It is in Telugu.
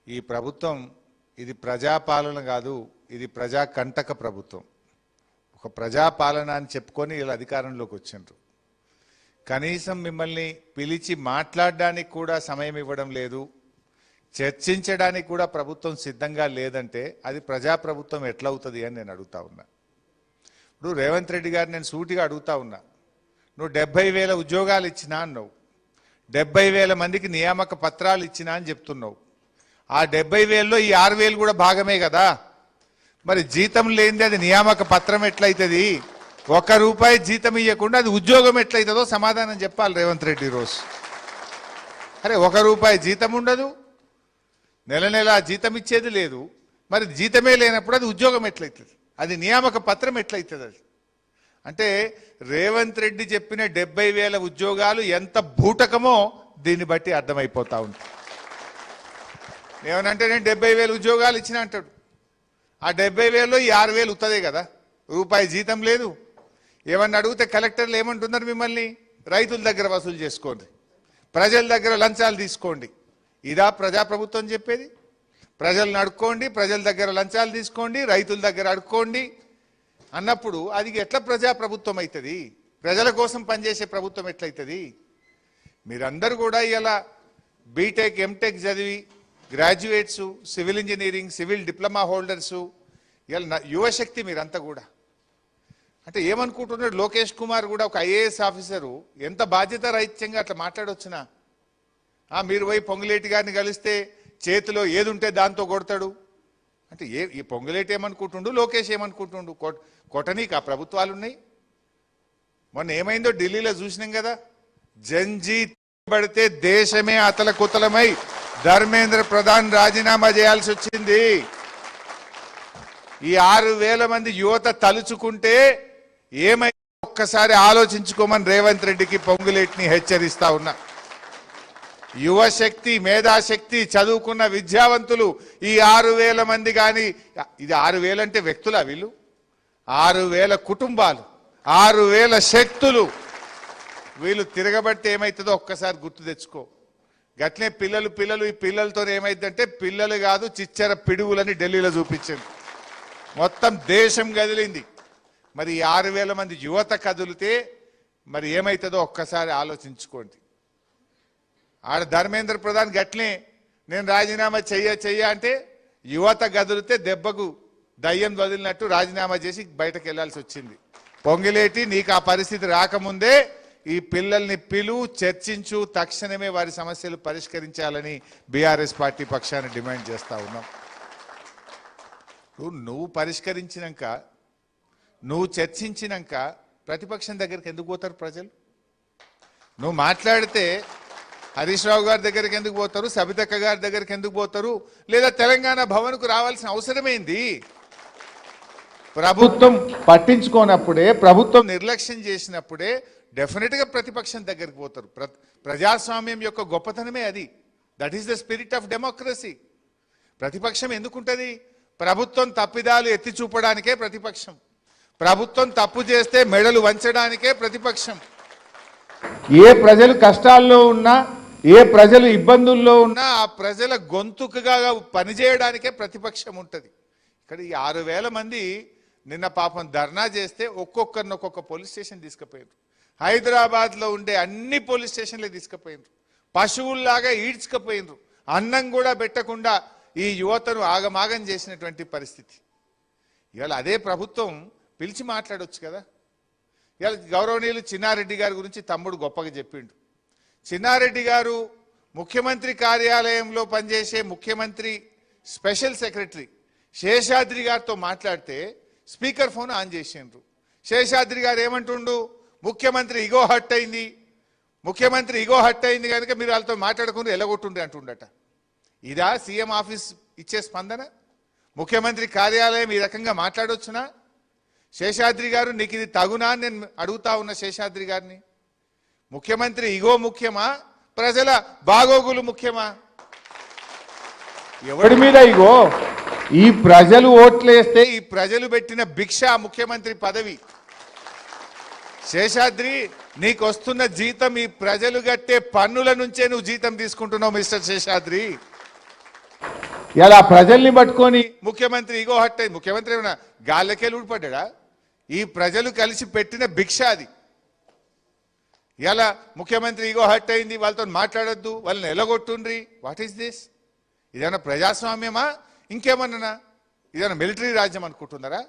ఈ ప్రభుత్వం ఇది ప్రజాపాలన కాదు, ఇది ప్రజా కంటక ప్రభుత్వం. ఒక ప్రజాపాలన అని చెప్పుకొని ఇలా అధికారంలోకి వచ్చిండ్రు. కనీసం మిమ్మల్ని పిలిచి మాట్లాడడానికి కూడా సమయం ఇవ్వడం లేదు, చర్చించడానికి కూడా ప్రభుత్వం సిద్ధంగా లేదంటే అది ప్రజాప్రభుత్వం ఎట్లా అవుతుంది అని నేను అడుగుతా ఉన్నా. ఇప్పుడు రేవంత్ రెడ్డి గారు నేను సూటిగా అడుగుతా ఉన్నా, నువ్వు 70,000 ఉద్యోగాలు ఇచ్చినా అన్నావు, 70,000 మందికి నియామక పత్రాలు ఇచ్చినా అని చెప్తున్నావు. ఆ 70,000లో ఈ 6,000 కూడా భాగమే కదా. మరి జీతం లేనిది అది నియామక పత్రం ఎట్లయితుంది? ₹1 జీతం ఇవ్వకుండా అది ఉద్యోగం ఎట్లయితుందో సమాధానం చెప్పాలి రేవంత్ రెడ్డి రోజు. అరే ₹1 జీతం ఉండదు, నెల నెల జీతం ఇచ్చేది లేదు, మరి జీతమే లేనప్పుడు అది ఉద్యోగం ఎట్లయితుంది? అది నియామక పత్రం ఎట్లయితుంది? అది అంటే రేవంత్ రెడ్డి చెప్పిన 70,000 ఉద్యోగాలు ఎంత బూటకమో దీన్ని బట్టి అర్థమైపోతా ఉంది. ఏమనంటే నేను 70,000 ఉద్యోగాలు ఇచ్చిన అంటాడు. ఆ 70,000లో ఈ 6,000 ఉత్తదే కదా, ₹1 జీతం లేదు. ఏమన్నా అడిగితే కలెక్టర్లు ఏమంటున్నారు మిమ్మల్ని? రైతుల దగ్గర వసూలు చేసుకోండి, ప్రజల దగ్గర లంచాలు తీసుకోండి. ఇదా ప్రజాప్రభుత్వం చెప్పేది? ప్రజలను అడుక్కోండి, ప్రజల దగ్గర లంచాలు తీసుకోండి, రైతుల దగ్గర అడుక్కోండి అన్నప్పుడు అది ఎట్లా ప్రజాప్రభుత్వం అవుతుంది? ప్రజల కోసం పనిచేసే ప్రభుత్వం ఎట్లయితుంది? మీరందరూ కూడా ఇలా బీటెక్ ఎంటెక్ చదివి graduates, civil engineering, civil diploma holders, ఇలా యువశక్తి మీరంతా కూడా. అంటే ఏమనుకుంటున్నాడు లోకేష్ కుమార్ కూడా ఒక ఐఏఎస్ ఆఫీసరు ఎంత బాధ్యత రహిత్యంగా అట్లా మాట్లాడొచ్చునా? మీరు పోయి పొంగులేటి గారిని కలిస్తే చేతిలో ఏది ఉంటే దాంతో కొడతాడు అంటే ఈ పొంగులేటి ఏమనుకుంటుండు, లోకేష్ ఏమనుకుంటుండు? కొట్టనీకి ఆ ప్రభుత్వాలు ఉన్నాయి. మొన్న ఏమైందో ఢిల్లీలో చూసినాం కదా, జంజీ పడితే దేశమే అతలకుతలమై ధర్మేంద్ర ప్రధాన్ రాజీనామా చేయాల్సి వచ్చింది. ఈ 6,000 మంది యువత తలుచుకుంటే ఏమై ఒక్కసారి ఆలోచించుకోమని రేవంత్ రెడ్డికి పొంగులేటిని హెచ్చరిస్తా ఉన్నా. యువశక్తి, మేధాశక్తి, చదువుకున్న విద్యావంతులు ఈ 6,000 మంది కానీ, ఇది 6,000 అంటే వ్యక్తులా? వీళ్ళు 6,000 కుటుంబాలు, 6,000 శక్తులు. వీళ్ళు తిరగబడితే ఏమవుతుందో ఒక్కసారి గుర్తు తెచ్చుకో. గట్లే పిల్లలు ఈ పిల్లలతో ఏమైందంటే పిల్లలు కాదు చిచ్చర పిడుగులని ఢిల్లీలో చూపించింది. మొత్తం దేశం కదిలింది. మరి 6,000 మంది యువత కదిలితే మరి ఏమవుతుందో ఒక్కసారి ఆలోచించుకోండి. ఆడ ధర్మేంద్ర ప్రధాన్ గట్లే నేను రాజీనామా చెయ్య అంటే యువత గదిలితే దెబ్బకు దయ్యం వదిలినట్టు రాజీనామా చేసి బయటకు వెళ్లాల్సి వచ్చింది. పొంగిలేటి నీకు ఆ పరిస్థితి రాకముందే ఈ పిల్లల్ని చర్చించు, తక్షణమే వారి సమస్యలు పరిష్కరించాలని బీఆర్ఎస్ పార్టీ పక్షాన్ని డిమాండ్ చేస్తా ఉన్నాం. నువ్వు పరిష్కరించినాక, నువ్వు చర్చించినాక ప్రతిపక్షం దగ్గరికి ఎందుకు పోతారు ప్రజలు? నువ్వు మాట్లాడితే హరీష్ రావు గారి దగ్గరికి ఎందుకు పోతారు, సబితక్క గారి దగ్గరికి ఎందుకు పోతారు, లేదా తెలంగాణ భవన్కు రావాల్సిన అవసరమేంది? ప్రభుత్వం పట్టించుకోనప్పుడే, ప్రభుత్వం నిర్లక్ష్యం చేసినప్పుడే డెఫినెట్గా ప్రతిపక్షం దగ్గరికి పోతారు. ప్రజాస్వామ్యం యొక్క గొప్పతనమే అది. That is the spirit of democracy. ప్రతిపక్షం ఎందుకుంటుంది? ప్రభుత్వం తప్పిదాలు ఎత్తి చూపడానికే ప్రతిపక్షం. ప్రభుత్వం తప్పు చేస్తే మెడలు వంచడానికే ప్రతిపక్షం. ఏ ప్రజలు కష్టాల్లో ఉన్నా, ఏ ప్రజలు ఇబ్బందుల్లో ఉన్నా ఆ ప్రజల గొంతుకగా పనిచేయడానికే ప్రతిపక్షం ఉంటుంది. ఇక్కడ ఈ 6,000 మంది నిన్న పాపం ధర్నా చేస్తే ఒక్కొక్కరిని ఒక్కొక్క పోలీస్ స్టేషన్ తీసుకుపోయారు. హైదరాబాద్లో ఉండే అన్ని పోలీస్ స్టేషన్లే తీసుకుపోయినరు. పశువుల్లాగా ఈడ్చుకుపోయినరు. అన్నం కూడా పెట్టకుండా ఈ యువతను ఆగమాగం చేసినటువంటి పరిస్థితి. ఇవాళ అదే ప్రభుత్వం పిలిచి మాట్లాడవచ్చు కదా. ఇవాళ గౌరవనీయులు చిన్నారెడ్డి గారి గురించి తమ్ముడు గొప్పగా చెప్పిండు. చిన్నారెడ్డి గారు ముఖ్యమంత్రి కార్యాలయంలో పనిచేసే ముఖ్యమంత్రి స్పెషల్ సెక్రటరీ శేషాద్రి గారితో మాట్లాడితే స్పీకర్ ఫోన్ ఆన్ చేసిండ్రు. శేషాద్రి గారు ఏమంటుండు? ముఖ్యమంత్రి ఇగో హట్ అయింది, ముఖ్యమంత్రి ఇగో హట్ అయింది కనుక మీరు వాళ్ళతో మాట్లాడకుండా ఎలగొట్టుండే అంటుండట. ఇదా సీఎం ఆఫీస్ ఇచ్చే స్పందన? ముఖ్యమంత్రి కార్యాలయం ఈ రకంగా మాట్లాడొచ్చునా? శేషాద్రి గారు నీకు ఇది తగునా అని నేను అడుగుతా ఉన్న శేషాద్రి గారిని. ముఖ్యమంత్రి ఇగో ముఖ్యమా, ప్రజల బాగోగులు ముఖ్యమా? ఎవడి మీద ఇగో? ఈ ప్రజలు ఓట్లేస్తే ఈ ప్రజలు పెట్టిన భిక్ష ముఖ్యమంత్రి పదవి. శేషాద్రి నీకు వస్తున్న జీతం ఈ ప్రజలు కట్టే పన్నుల నుంచే నువ్వు జీతం తీసుకుంటున్నావు మిస్టర్ శేషాద్రి. ఇలా ప్రజల్ని పట్టుకొని ముఖ్యమంత్రి ఇగో హట్ అయింది. ముఖ్యమంత్రి ఏమైనా గాల్లకెళ్ళి ఊడిపడ్డా? ఈ ప్రజలు కలిసి పెట్టిన భిక్ష అది. ఇలా ముఖ్యమంత్రి ఇగో హట్ అయింది, వాళ్ళతో మాట్లాడొద్దు, వాళ్ళని ఎలగొట్టుండ్రి. What is this? ఇదేమన్నా ప్రజాస్వామ్యమా ఇంకేమన్నా? ఇదేమన్నా మిలిటరీ రాజ్యం అనుకుంటున్నారా?